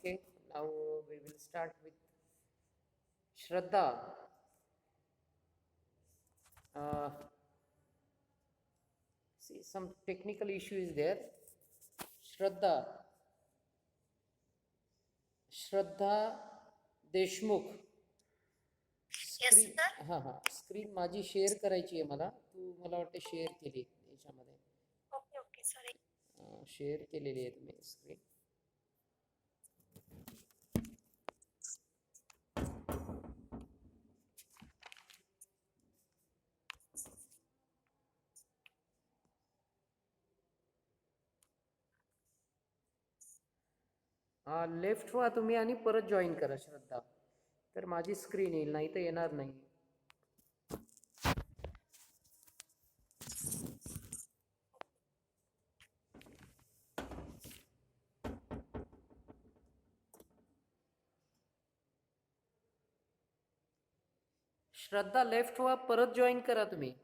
Okay, now we will start with Shraddha. Uh, see, some technical issue is there. Shraddha, Shraddha Deshmukh. Yes screen sir. हां हां screen माझी share करायची आहे मला. तू मला वाटतं शेअर केली याच्यामध्ये. Okay okay sorry. शेअर केलेली आहे तुम्ही स्क्रीन. लेफ्ट व्हा तुम्ही आणि परत जॉईन करा श्रद्धा. तर माझी स्क्रीन येईल, नाही तर येणार नाही. श्रद्धा लेफ्ट व्हा, परत जॉईन करा तुम्ही.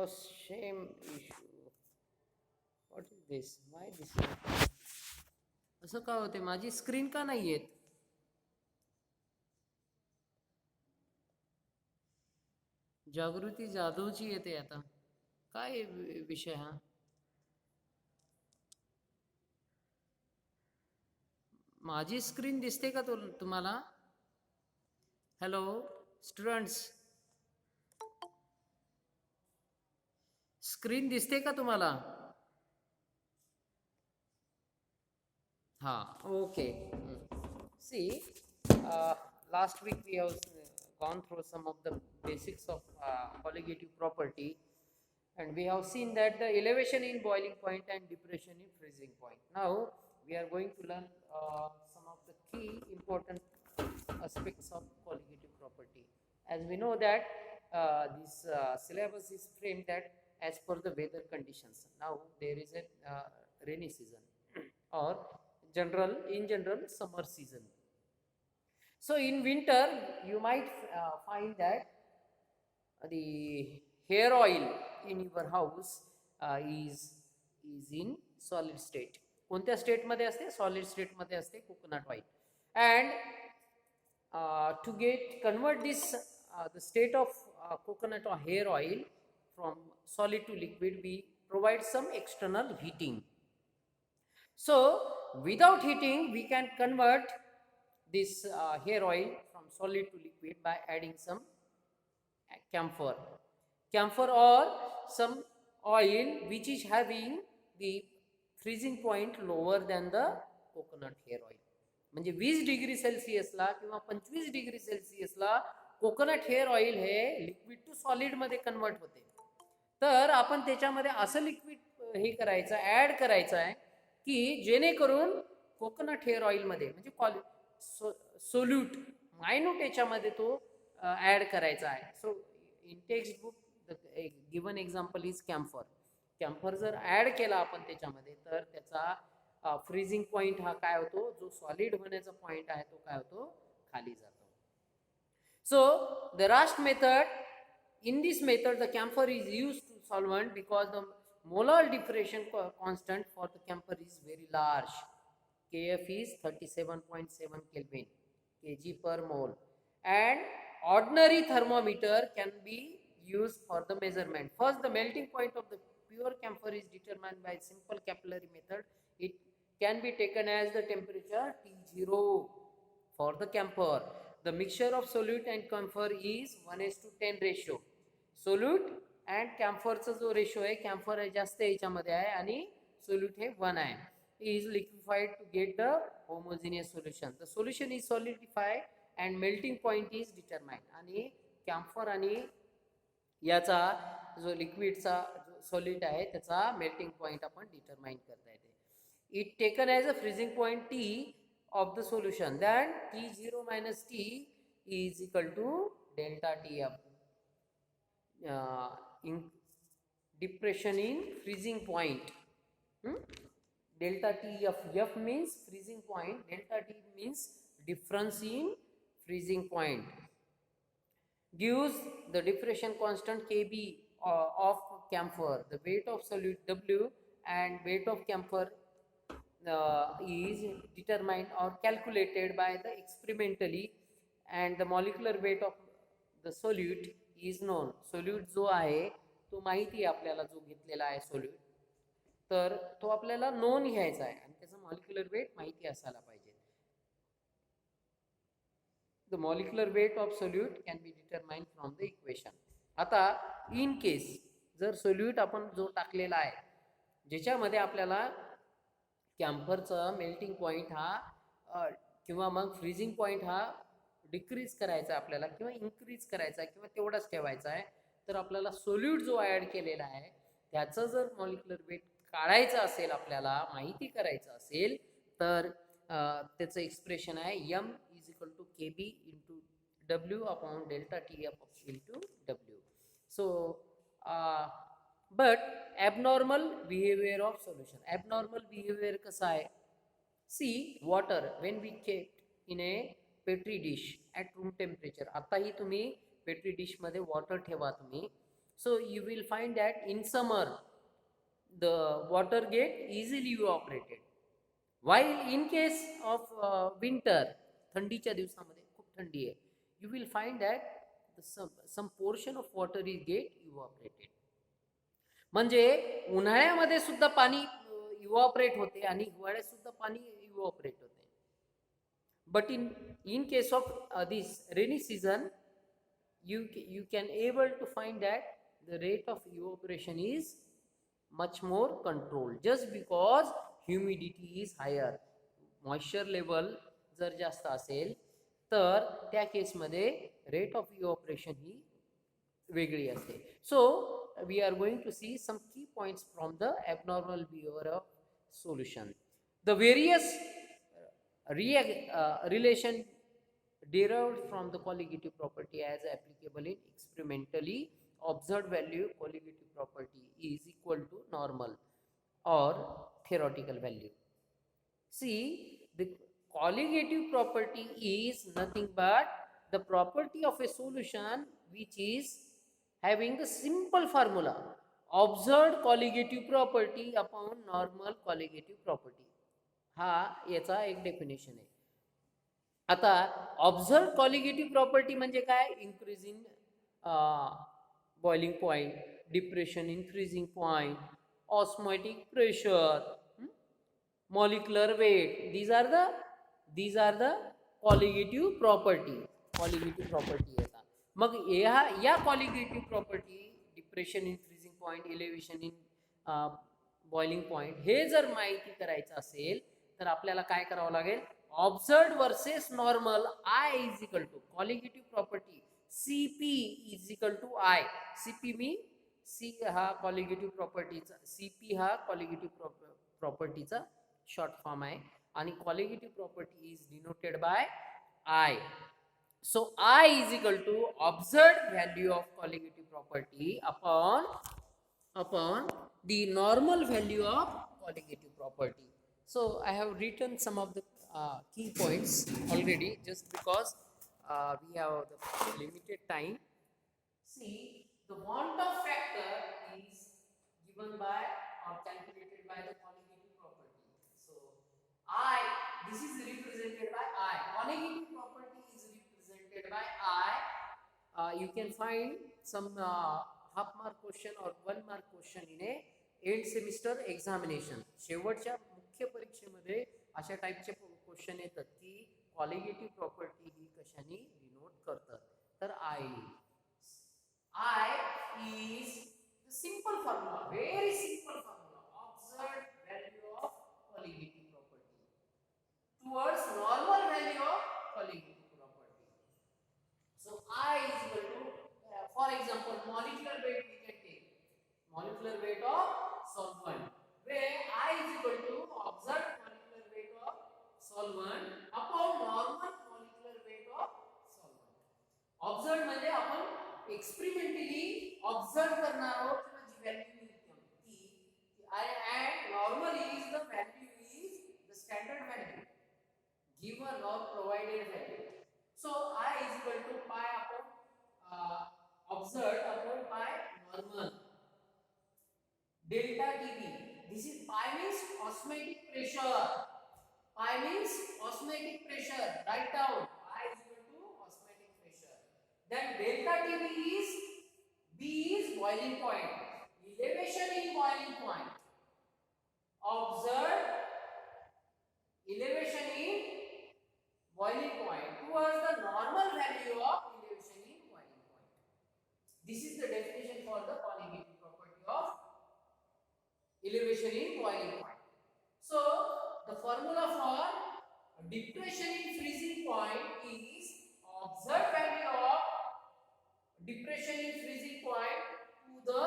Oh, shame issue. What is this? Why this? असं का होते? माझी स्क्रीन का नाही येत? जागृती जाधवची येते आता. काय विषय हा? माझी स्क्रीन दिसते का तुम्हाला? हॅलो स्टुडंट्स, स्क्रीन दिसते का तुम्हाला? हाँ, okay. See, last week we have gone through some of the basics of colligative property, and we have seen that the elevation in boiling point and depression in freezing point. Now we are going to learn some of the key important aspects of colligative property. As we know that this syllabus is framed that as per the weather conditions. Now there is a rainy season or in general summer season. So in winter you might find that the hair oil in your house is in solid state. कोणत्या state मध्ये असते? Solid state मध्ये असते coconut oil. And to convert this the state of coconut or hair oil from solid to liquid, we provide some external heating. So without heating we can convert this hair oil from solid to liquid by adding some camphor or some oil which is having the freezing point lower than the coconut hair oil. म्हणजे 20 degree सेल्सिअसला किंवा 25 degree सेल्सिअसला coconut hair oil हे liquid to solid मध्ये convert होते. तर आपण त्याच्यामध्ये असं लिक्विड हे करायचं, ऍड करायचं आहे की जेणेकरून कोकोनट हेअर ऑइल मध्ये म्हणजे सोल्यूट मायन्यूट याच्यामध्ये तो ऍड करायचा आहे. So in text book given example is camphor. Camphor जर ऍड केला आपण त्याच्यामध्ये तर त्याचा फ्रीजिंग पॉइंट हा काय होतो, जो सॉलिड होण्याचा पॉइंट आहे तो काय होतो, खाली जातो. So the Rast method, in this method the camphor is used to solvent because the molar diffraction constant for the camphor is very large. Kf is 37.7 Kelvin kg per mole, and ordinary thermometer can be used for the measurement. First, the melting point of the pure camphor is determined by simple capillary method. It can be taken as the temperature T0 for the camphor. the mixture of solute and camphor is 1:10 ratio. Solute and camphorचा जो ratio आहे, camphor जास्त याच्यामध्ये आहे आणि solute हे 1 आहे. is liquefied to get the homogeneous solution. The solution is solidified and melting point is determined. आणि camphor आणि याचा जो लिक्विडचा जो सॉलिड आहे त्याचा मेल्टिंग पॉइंट आपण डिटरमाइन करता येते. It taken as a freezing point T of the solution, then T0 minus T is equal to delta TF. In depression in freezing point. Delta F means freezing point, delta T means difference in freezing point. Gives the depression constant Kb of camphor. The weight of solute W and weight of camphor is determined or calculated by the experimentally, and the molecular weight of the solute is known. Solute जो आहे तो माहिती आहे आपल्याला, जो घेतलेला आहे solute, तर तो आपल्याला नोन घ्यायचा आहे आणि त्याचा मॉलिक्युलर वेट माहिती असायला पाहिजे. The molecular weight of solute can be determined from the equation. आता इन केस जर सोल्यूट आपण जो टाकलेला आहे ज्याच्यामध्ये आपल्याला कॅम्फरचा मेल्टिंग पॉइंट हा किंवा मग फ्रीजिंग पॉइंट हा डिक्रीज करायचा आपल्याला किंवा इन्क्रीज करायचा किंवा तेवढाच ठेवायचा आहे, तर आपल्याला सोल्यूट जो ॲड केलेला आहे त्याचं जर मॉलिक्युलर वेट काढायचं असेल, आपल्याला माहिती करायचं असेल, तर त्याचं एक्सप्रेशन आहे M is equal to Kb into W upon delta TF into W. So but abnormal behavior of solution. Abnormal behavior कसा आहे? See, water when we kept in a petri dish at room temperature. आताही तुम्ही petri dish मध्ये water ठेवा तुम्ही. So you will find that in summer the water get easily evaporated, while in case of winter, थंडीच्या दिवसामध्ये खूप थंडी आहे, you will find that some portion of water is get evaporated. म्हणजे उन्हाळ्यामध्ये सुद्धा पाणी इव्हॉपरेट होते आणि हिवाळ्यात सुद्धा पाणी इव्हॉपरेट होते. But in case of this rainy season you can able to find that the rate of evaporation is much more controlled, just because humidity is higher. Moisture level जर जास्त असेल तर त्या केसमध्ये रेट ऑफ इव्हॉपरेशन ही वेगळी असते. सो we are going to see some key points from the abnormal behavior of solution. The various relation derived from the colligative property as applicable in experimentally observed value colligative property is equal to normal or theoretical value. See, the colligative property is nothing but the property of a solution which is having the simple formula observed colligative property upon normal colligative property. हा याचा एक definition आहे. आता observe colligative property म्हणजे काय? Increase in boiling point, depression in freezing point, osmotic pressure, molecular weight, these are the colligative property. Colligative property येतात. मग या colligative property depression in freezing point, elevation in boiling point हे जर माहिती करायचं असेल तर आपल्याला काय करावं लागेल? Observed versus normal I is equal to colligative property CP is equal to I. CP मी C हा कॉलिगेटिव्ह प्रॉपर्टीचा, CP हा कॉलिगेटिव्ह प्रॉपर्टीचा शॉर्ट फॉर्म आहे आणि colligative property is denoted by I. So I is equal to observed value of colligative property upon the normal value of colligative property. So I have written some of the key points already, just because we have the limited time. See, the want of factor is given by or calculated by the colligative property. So this is represented by I. Colligative property is represented by I. You can find some half mark question or 1 mark question in a end semester examination. शेवटच्या मुख्य परीक्षेमध्ये अशा टाइपचे question येतात की colligative property ही कशाने denote करतात, तर आय is the simple formula, very simple formula, observed value of colligative property towards normal value of colligative property. So I is equal to, for example, molecular weight we can take, molecular weight of solvent, where I is equal to observed molecular weight of solvent upon normal molecular weight of solvent. Observed म्हणजे आपण experimentally observe करणार आहोत किंवा जी value मिळते ती and normally is the value is the standard value given or provided value. So I is equal to pi upon observed upon pi normal delta dV. This is pi means osmotic pressure. Pi means osmotic pressure. Write down pi is equal to osmotic pressure. Then delta Tv is B is boiling point. Elevation in boiling point. Observed elevation in boiling point towards the normal value of elevation in boiling point. This is the definition for the colligative property of elevation in boiling point. So the formula for depression in freezing point is observed value of depression in freezing point to the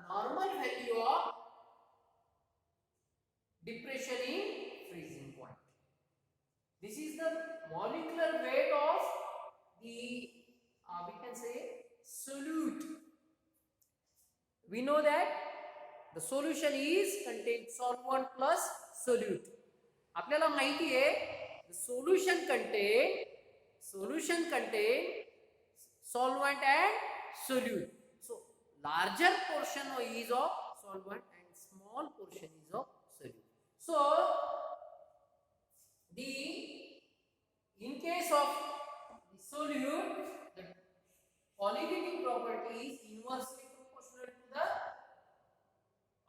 normal value of depression in freezing point. This is the molecular weight of the we can say solute. We know that the solution is contains solvent plus solute. आपल्याला माहिती आहे solution contain solvent and solute. So larger portion is of solvent and small portion is of solute. So in case of the solute, the colligative property is inversely proportional to the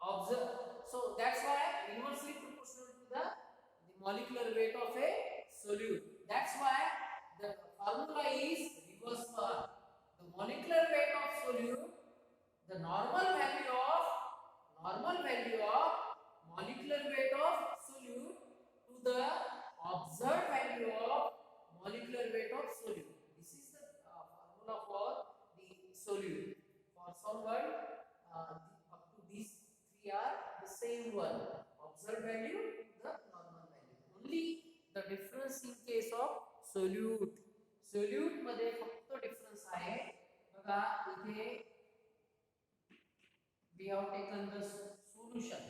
observed. So that's why inversely proportional to the molecular weight of a solute. That's why the formula is reverse form. The molecular weight of solute, the normal value of molecular weight of solute to the observed value of molecular weight of solute. This is the formula for the solute. For solvent, up to these three are the same one. Observed value to the normal value. Only the difference in case of solute. Solute मध्ये फक्त difference आहे बघा इथे we have taken the solution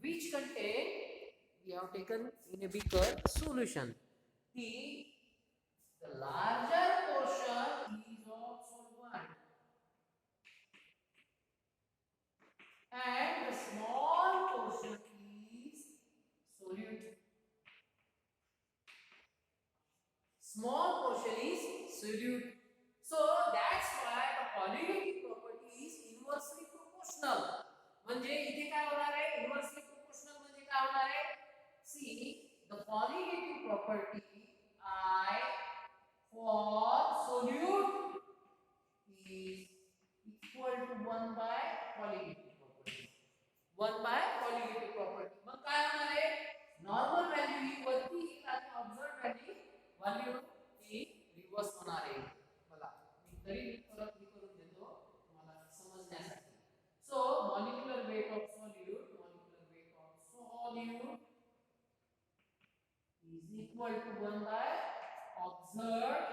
which contain, we have taken in a beaker solution. The larger portion is of solvent and the small portion is solute. Small portion is solute. So that's why the colligative property is inversely proportional. म्हणजे इथे काय होणार आहे inversely proportional म्हणजे काय होणार आहे, see the colligative property I for solute is equal to 1 by colligative property. 1 by colligative property. मग काय होणार आहे नॉर्मल व्हॅल्यू ही वरती येईल आणि ऑब्झर्व्ड व्हॅल्यू ही रिव्हर्स होणार आहे. बघा मी तरी परत मी करून देतो तुम्हाला समजण्यासाठी. So molecular weight of solute is equal to 1 by observed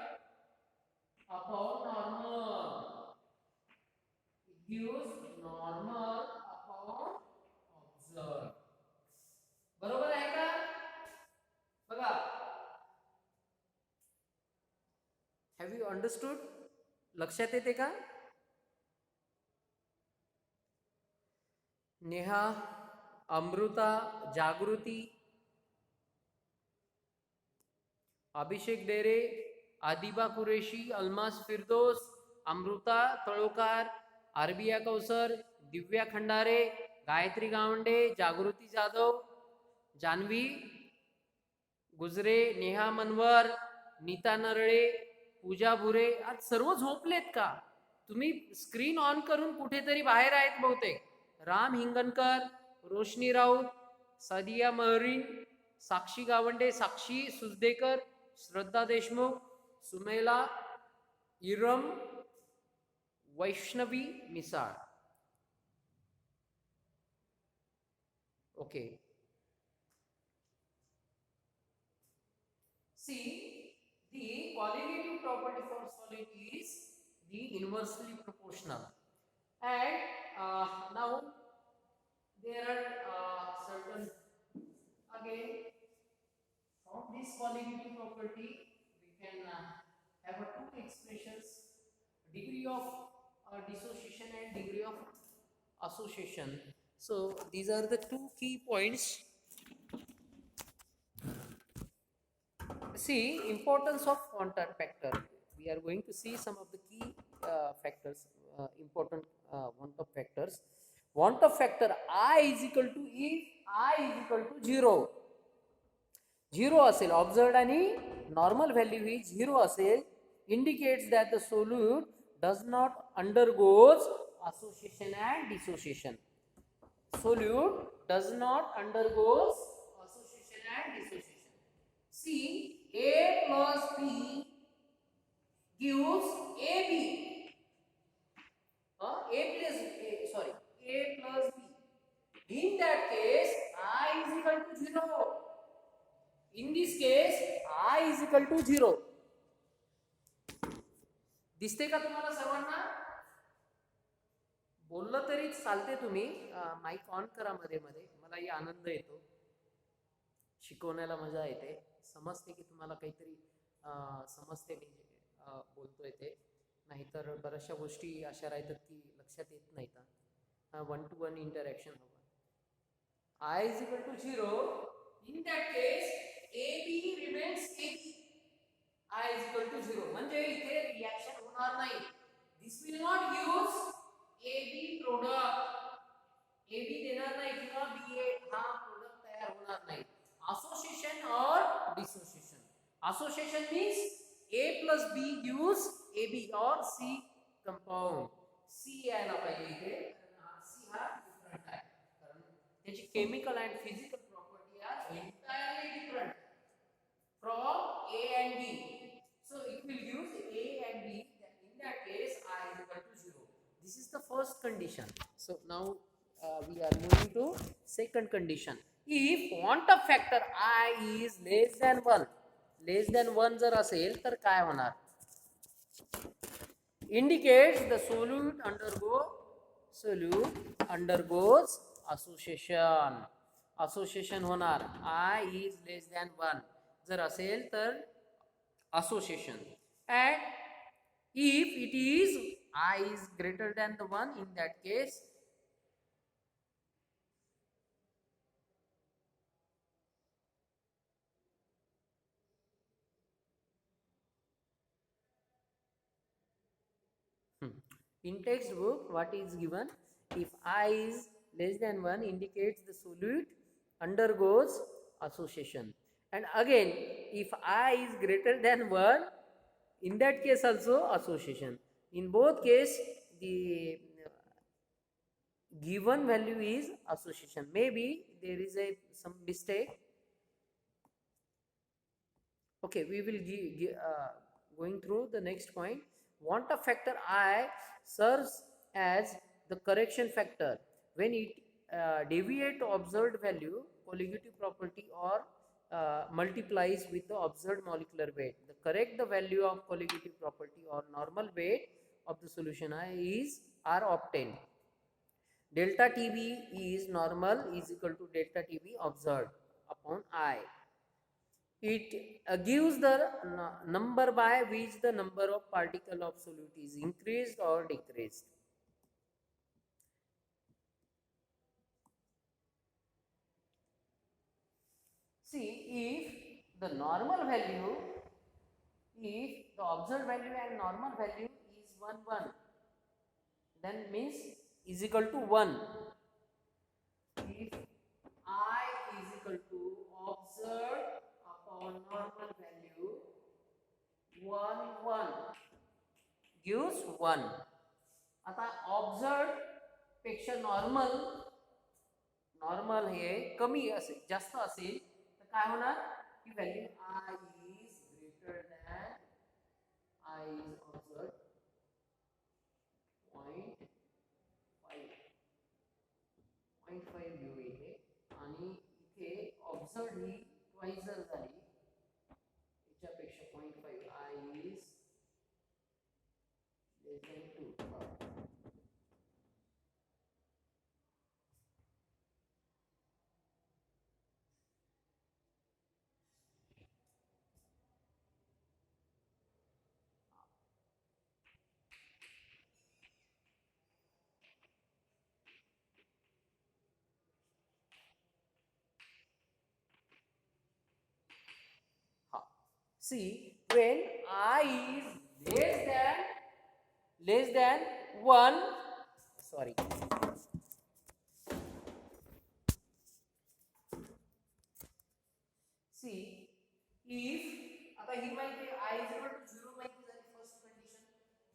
upon normal. It gives normal upon observed. बरोबर आहे का? बघा. Have you understood? लक्षात येते का? नेहा, अमृता, जागृती, अभिषेक डेरे, आदिबा कुरेशी, अल्मास फिरदोस, अमृता तळोकार, आरबिया कौसर, दिव्या खंडारे, गायत्री गावंडे, जागृती जाधव, जानवी गुजरे, नेहा मनवर, नीता नरळे, पूजा भुरे आज सर्व झोपलेत का? तुम्ही स्क्रीन ऑन करून कुठेतरी बाहेर आहेत बहुतेक. राम हिंगणकर, रोशनी राऊत, सादिया महरीन, साक्षी गावंडे, साक्षी सुजदेकर, श्रद्धा देशमुख, सुमेला Iram, Vaishnavi Misal. Okay. See, the colligative property for solid is the inversely proportional. And now there are certain, again, from this colligative property we can have two expressions, degree of dissociation and degree of association. So these are the two key points. See, importance of quantum factor. We are going to see some of the key factors, important quantum factors. Quantum factor I is equal to, if I is equal to 0. 0 असेल, observed आणि normal value ही 0 असेल, indicates that the solute does not undergoes association and dissociation. Solute does not undergoes association and dissociation. See, A plus B gives AB. A plus B. In that case, I is equal to 0. In this case, I is equal to 0. दिसते का तुम्हाला सर्वांना? बोललं तरी चालते, तुम्ही mike on करा मध्ये मध्ये, मलाही आनंद येतो, शिकवण्याला मजा येते, समजते की तुम्हाला काहीतरी समजते मी बोलतोय ते, नाहीतर बऱ्याचशा गोष्टी अशा राहतात की लक्षात येत नाहीत. 1-to-1 इंटरॅक्शन हवं. I is equal to 0. In that case, AB remains AB. I is equal to 0. म्हणजे इथे रिॲक्शन होणार नाही. This will not use AB product. AB देणार नाही किंवा BA हा प्रोडक्ट तयार होणार नाही. Association or dissociation. Association means A plus B gives AB or C compound. C यायला पाहिजे इथे, C हा डिफरंट आहे, कारण त्याची chemical and physical property are entirely different from A and B. So it will use A and B. In that case, I is equal to 0. This is the first condition. So now we are moving to second condition. If quantum factor I is less than 1 जर असेल तर काय होणार? Indicates the solute undergoes association. Association होणार. I is less than 1 जर असेल तर association. And if it is I is greater than the 1, in that case in textbook what is given, if I is less than 1 indicates the solute undergoes association, and again if I is greater than 1, in that case also association. In both case the given value is association. Maybe there is some mistake. Okay, we will going through the next point. Quantum factor I serves as the correction factor when it deviate observed value, colligative property, or multiplies with the observed molecular weight. The correct the value of colligative property or normal weight of the solution I are obtained. Delta TB is normal is equal to delta TB observed upon I. It gives the number by which the number of particle of solute is increased or decreased. See, if the normal value, if the observed value and normal value is 1, 1, then means is equal to 1. If I is equal to observed upon normal value 1 gives 1. आता observe पेक्षा normal हे कमी असेल जास्त असेल तर काय होणार की value I is greater than I is observed 0.5 घेऊ इथे आणि इथे ऑब्झर्व ही ट्वाइस जर झाली याच्यापेक्षा 0.5 I is less than 2. See, when I is less than 1, sorry. See, if आता ही माहिती I is equal to 0 माहिती झाली first condition.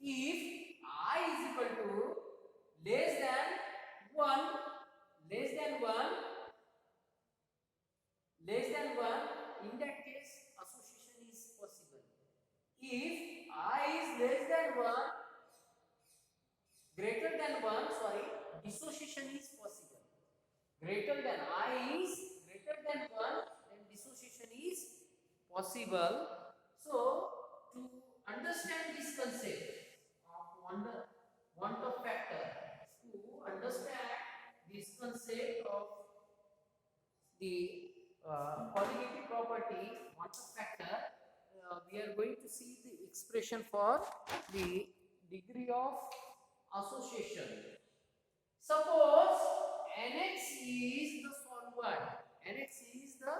If I is equal to less than 1, in that case association is possible. If I is less than 1, greater than 1, sorry, dissociation is possible. Greater than I is greater than 1, then dissociation is possible. So to understand this concept of want of factor, to understand this concept of the colligative property want of factor, we are going to see the expression for the degree of association. Suppose Nx is the solvent, Nx is the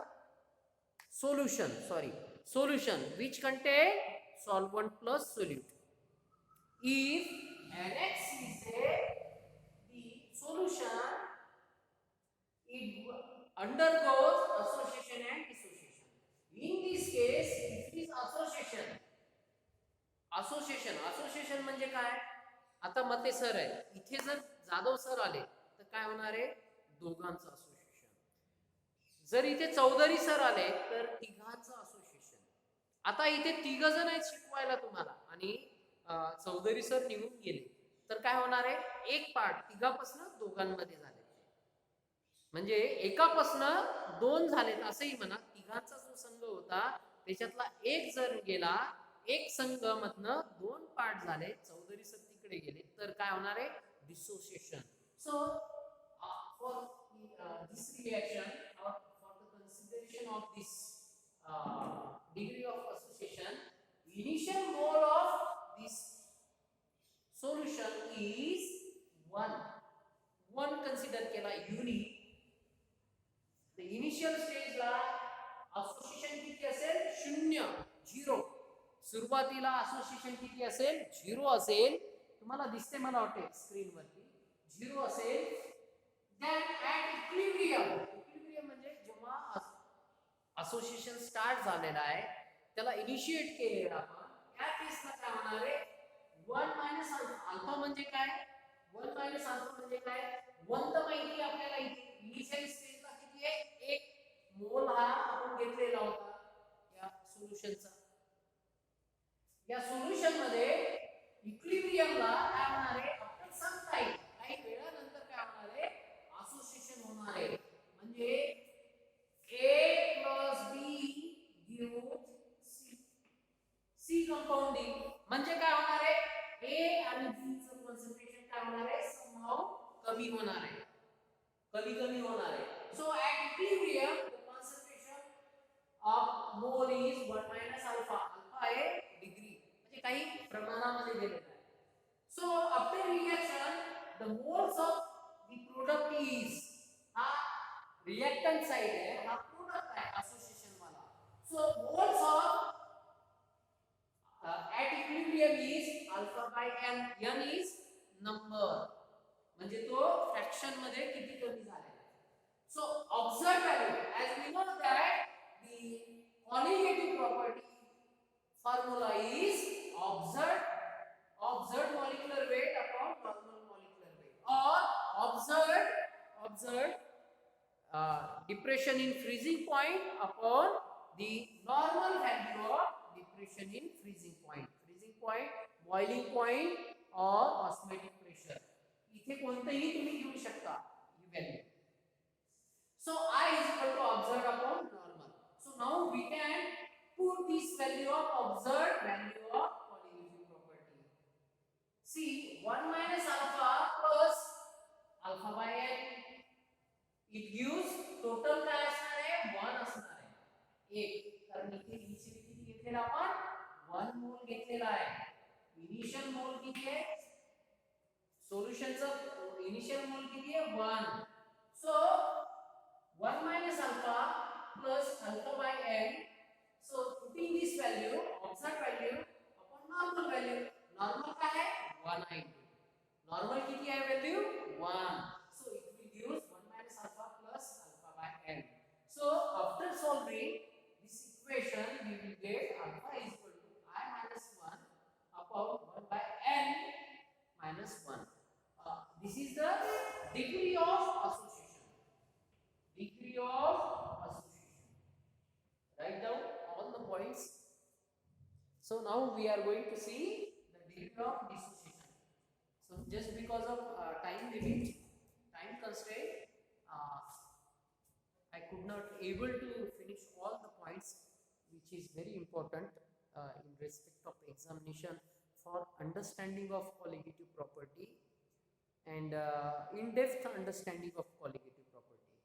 solution which contain solvent plus solute. If Nx is the solution, it undergoes association and dissociation. In this case, if it is association म्हणजे काय? आता मते sir आहे, इथे जर Jadhav sir आले तर काय होणार आहे? दोघांचं असोसिएशन. जर इथे चौधरी सर आले तर तिघांचं असोसिएशन. आता इथे तिघ जण आहेत शिकवायला तुम्हाला आणि चौधरी सर निघून गेले तर काय होणार आहे? एक पार्ट तिघापासून दोघांमध्ये झाले, म्हणजे एकापासून दोन झालेत असंही म्हणा. तिघांचा जो संघ होता त्याच्यातला एक जर गेला, एक संघ मधनं दोन पार्ट झाले, चौधरी सर तिकडे गेले तर काय होणार आहे? Dissociation. So for this reaction or for the consideration of this degree of association, initial mole of this solution is 1 consider केला युनिट. the initial stage ला association किती असेल? 0. सुरुवातीला association किती असेल? 0 असेल. तुम्हाला दिसते मला वाटते स्क्रीन वरती 0 असेल. then at equilibrium म्हणजे जेव्हा association स्टार्ट झालेला आहे त्याला इनिशिएट केलेला आपण, त्या केसला काय होणार आहे? 1 मायनस अल्फा म्हणजे काय? 1 मायनस अल्फा म्हणजे काय? 1 तर माहिती आपल्याला इनिशियल स्टेजला किती आहे? 1 मोल हा आपण घेतलेला होता या सोल्युशनचा. या सोल्युशन मध्ये इक्विलिब्रियमला काय होणार आहे? आफ्टर सम टाइम, काही वेळानंतर काय होणार आहे? असोसिएशन होणार आहे. म्हणजे A plus B gives C compounding. म्हणजे काय होणार आहे? A आणि B चं कॉन्सन्ट्रेशन काय होणार आहे? somehow कमी होणार आहे, कमी होणार आहे. So at equilibrium the concentration of mole is 1 minus alpha. Alpha आहे डिग्री, म्हणजे काही प्रमाणामध्ये दिलेला आहे. So after reaction the moles of the product is, हा reactant side आहे, हा product आहे association वाला. So moles of at equilibrium is alpha by n. n is number, म्हणजे तो फ्रॅक्शन मध्ये किती कमी झालेला आहे. So observed value, as we know that the colligative property formula is observed molecular weight upon normal molecular weight, or observed depression in freezing point upon the normal value of depression in freezing point, boiling point or osmotic pressure. इथे कोणतेही तुम्ही घेऊ शकता ही value. So I is equal to observed upon normal. So now we can put this value of observed value of colligative property. See, 1 minus alpha plus alpha by n. It gives total काय असणार आहे 1 असणार आहे. 1 कारण इथे initial किती घेतलेला आपण 1 मोल घेतलेला आहे. इनिशियल मोल किती आहे सोल्युशनचा इनिशियल मोल किती आहे 1. So 1 minus alpha plus alpha by n. So putting this value, observed value upon normal value. Normal क्या है 1 है. Normal कितनी है value 1. So it will give 1 minus alpha plus alpha by n. So after solving this equation, we will get alpha is equal to I minus 1 upon 1 by n minus 1. This is the degree of association. Degree of association. Write down all the points. So now we are going to see the degree of dissociation. So just because of time limit, time constraint, I could not able to finish all the points, which is very important in respect of examination for understanding of colligative property and in-depth understanding of colligative property.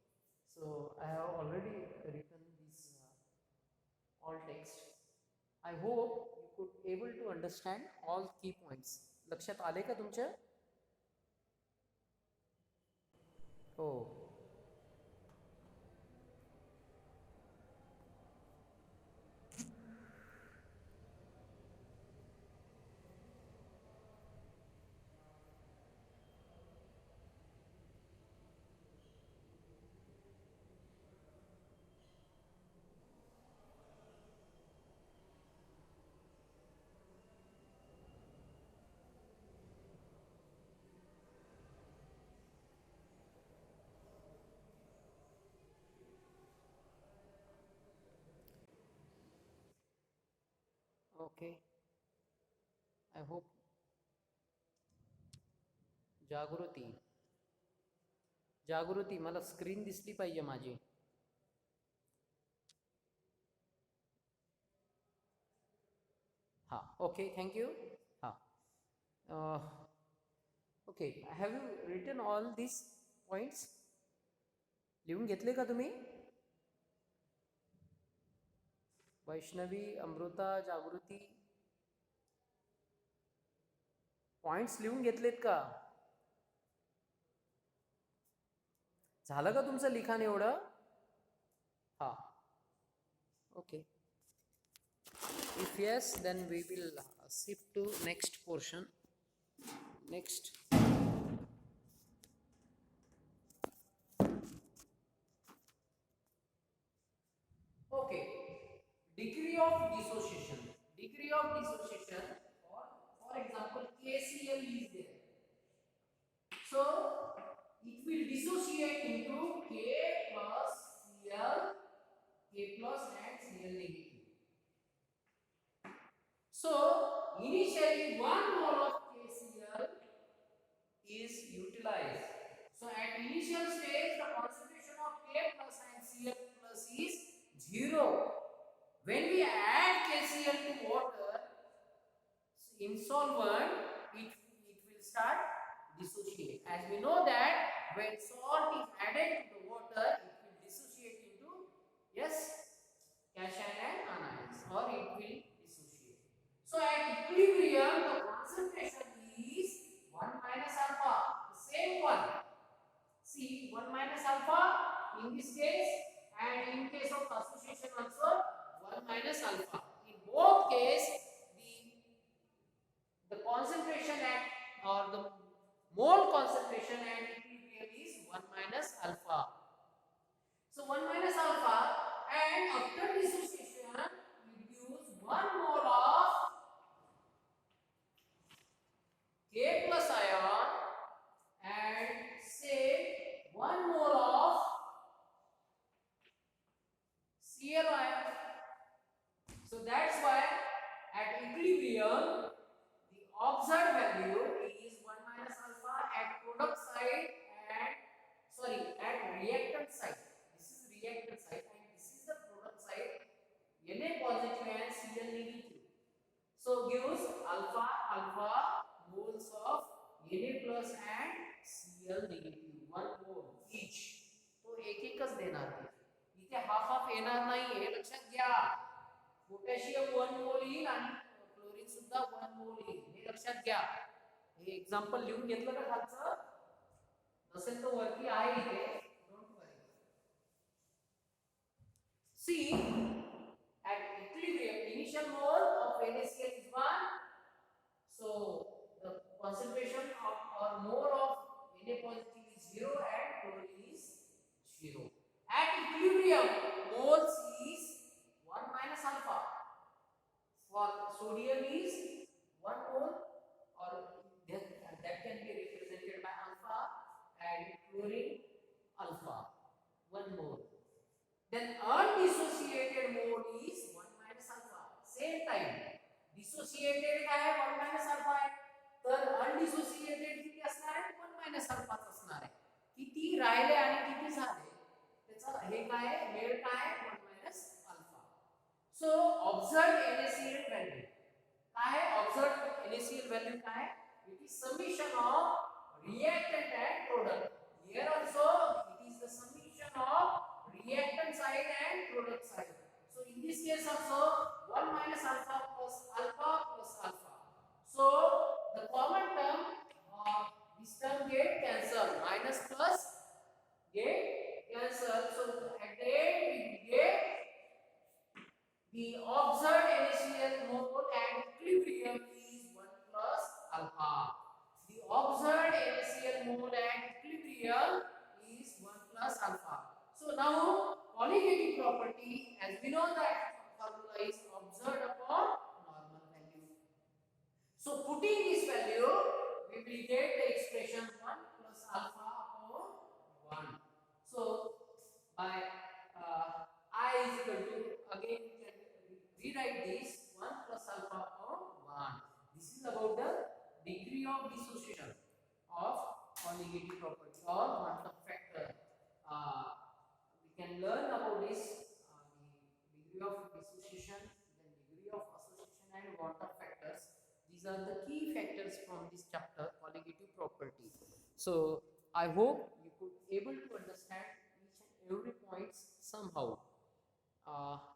So I have already written this all text. I hope you could able to understand all key points. लक्षात आले का तुमच्या? हो. Okay. I hope जागृती मला screen दिसली पाहिजे माझी. हा ओके थँक यू. हा okay have you written all this points? लिहून घेतले का तुम्ही? वैष्णवी, अमृता, जागृती पॉइंट्स लिहून घेतलेत का? झालं का तुमचं लिखाण एवढं? हा okay. If yes, then we will shift to next portion. Next. Okay. Degree of dissociation. Degree of dissociation. For example, KCl is there. So it will dissociate into K plus Cl, K plus and Cl negative. So initially 1 mole of KCl is utilized. So at initial stage the concentration of K plus and Cl plus is 0. When we add KCl to water in solvent, it will start dissociate. As we know that when salt is added to the water, it will dissociate into yes cation and anions, or it will dissociate. So at equilibrium, the concentration is 1 minus alpha, the same one. See 1 minus alpha in this case, and in case of association also 1 minus alpha. In both cases, the concentration at or the mole concentration at equilibrium is 1 minus alpha. So 1 minus alpha, and after dissociation, you use 1 mole of alpha moles of Na plus and Cl negative 1 mole each. तो एक एकच देणार आहे. इथे half half येणार नाही हे लक्षात घ्या. पोटॅशियम 1 मोल येईल आणि क्लोरीन सुद्धा 1 मोल येईल हे लक्षात घ्या. हे एक्झाम्पल लिहून घेतलं का खालचं नसेल तर वरती आहे इथे. Don't worry. See, at equilibrium, initial mole of NaCl is 1. So the concentration of or mole of Na positive is 0 and chlorine is 0. At equilibrium, moles is 1 minus alpha. For sodium is 1 mole, or that can be represented by alpha, and chlorine alpha 1 mole. Then undissociated mole is 1 minus alpha. Same time dissociated काय आहे 1 minus alpha आहे. तर undissociated किती असणार आहे 1 minus alpha असणार आहे. किती राहिले आणि किती झाले त्याचा हे काय आहे मेळ काय आहे 1 minus alpha. So observed NaCl value काय आहे observed NaCl value काय आहे. It is summation of reactant and product. Here also it is the summation of reactant side and product side. So in this case also 1 minus alpha plus alpha. So the common term this term get cancelled. Minus plus get cancelled. So at the end we get the observed NaCl mole at equilibrium is 1 plus alpha. The observed NaCl mole at equilibrium is 1 plus alpha. So now colligative property, as we know that formula is observed upon normal value. So putting this value, we will get the expression 1 plus alpha upon 1. So by I is equal to, again we can rewrite this 1 plus alpha upon 1. This is about the degree of dissociation of colligative property or quantum factor. We can learn about this the degree of dissociation, then degree of association and quantum factors. These are the key factors from this chapter, colligative property. So I hope you could able to understand each and every points somehow.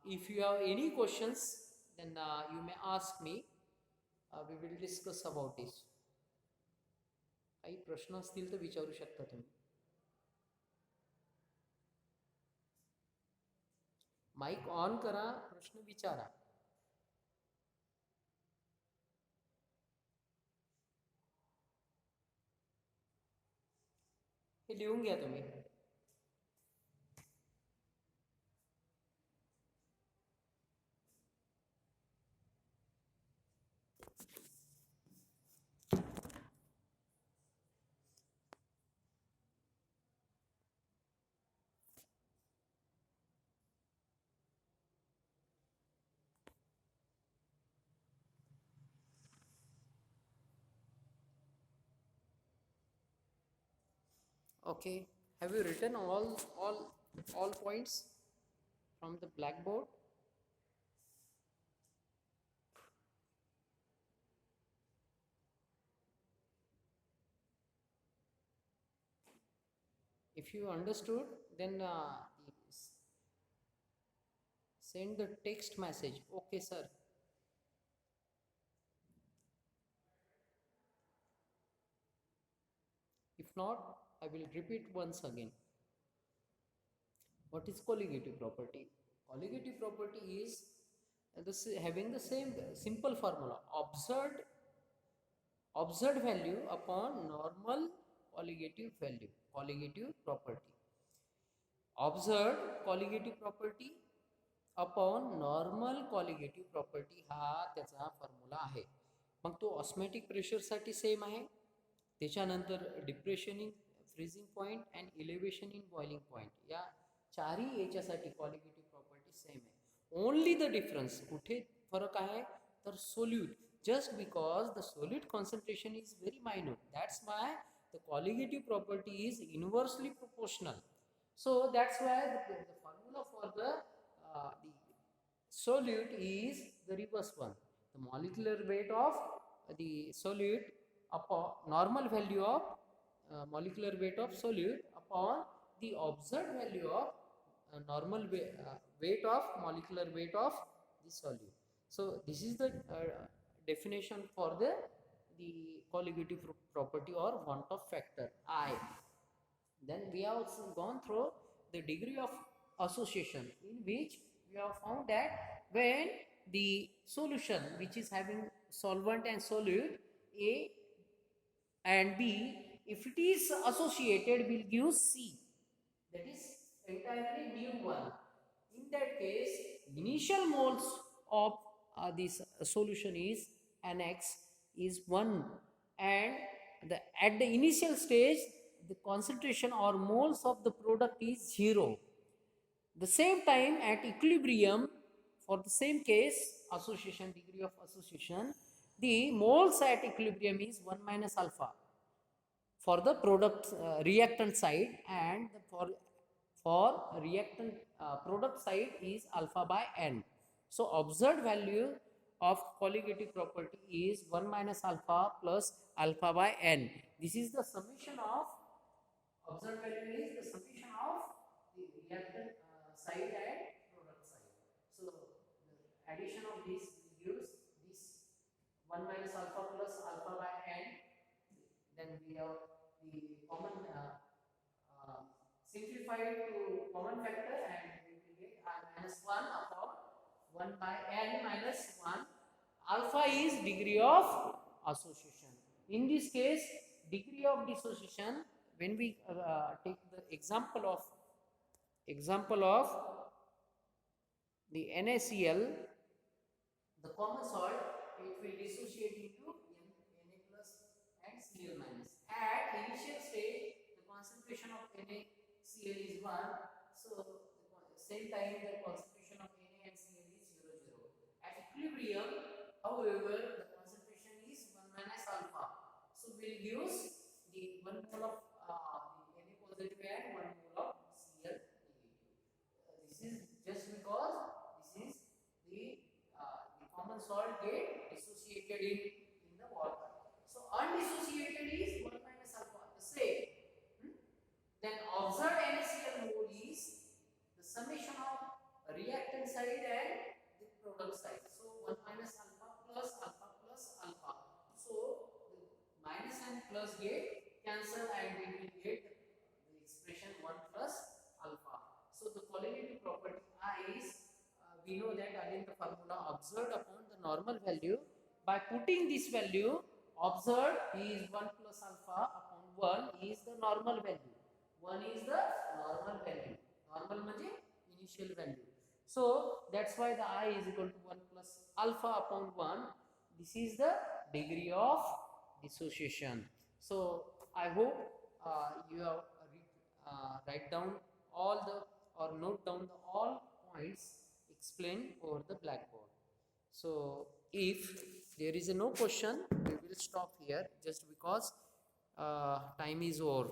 If you have any questions, then you may ask me. We will discuss about this. काही प्रश्न असतील तर विचारू शकता तुम्ही. Mic on करा, प्रश्न विचारा. हे लिहून घ्या तुम्ही. Okay, have you written all points from the blackboard? If you understood, then send the text message. Okay, sir. If not, I will repeat once again. What is colligative property? Colligative property is having the same simple formula: observed value upon normal colligative value. Colligative property. Observed colligative property upon normal colligative property हा त्याचा formula आहे. मग तो ऑस्मॅटिक प्रेशरसाठी same आहे. त्याच्यानंतर depression in freezing point and elevation in boiling point या चारही याच्यासाठी colligative property same आहे. ओनली द डिफरन्स कुठे फरक आहे तर solute. Just because the solute concentration is very minute, that's why the colligative property is inversely proportional. So that's why the formula for the solute is the reverse one. The molecular weight of the solute upon normal value of molecular weight of solute upon the observed value of weight of molecular weight of the solute. So this is the definition for the colligative property or want of factor I. Then we have also gone through the degree of association, in which we have found that when the solution which is having solvent and solute A and B, if it is associated, will give C, that is entirely new one. In that case, initial moles of this solution is NX is 1, and at the initial stage the concentration or moles of the product is 0. The same time at equilibrium, for the same case association, degree of association, the moles at equilibrium is 1 minus alpha for the product reactant side, and for reactant product side is alpha by n. So observed value of colligative property is 1 minus alpha plus alpha by n. This is the summation of observed value, is the summation of the reactant side and product side. So the addition of this gives this 1 minus alpha plus alpha by n. Then we have the common simplified to common factor, and we will get r minus 1 upon 1 by n minus 1. Alpha is degree of association. In this case, degree of dissociation, when we take the example of the NaCl, the common salt, it will dissociate into Na plus and Cl minus. At initial stage, the concentration of NaCl is 1. So the same time the concentration of Na and Cl is 0, 0. At equilibrium, however, the concentration is 1 minus alpha. So we'll use the 1 mole of the Na positive and 1 mole of Cl negative. This is just because this is the common salt get dissociated in the water. So undissociated is 1 minus alpha, the same. Then observed NaCl mole is the summation of reactant side and the product side. So 1 minus alpha plus alpha plus alpha. So the minus and plus get cancel, and we will get the expression 1 plus alpha. So the colligative property I is, we know that again the formula, observed upon the normal value. By putting this value, observed is 1 plus alpha upon 1 is the normal value. 1 is the normal value. Normal means initial value. So that's why the I is equal to 1 plus alpha upon 1. This is the degree of dissociation. So I hope you have write down all the, or note down the all points explained over the blackboard. So if there is no question, we will stop here, just because time is over.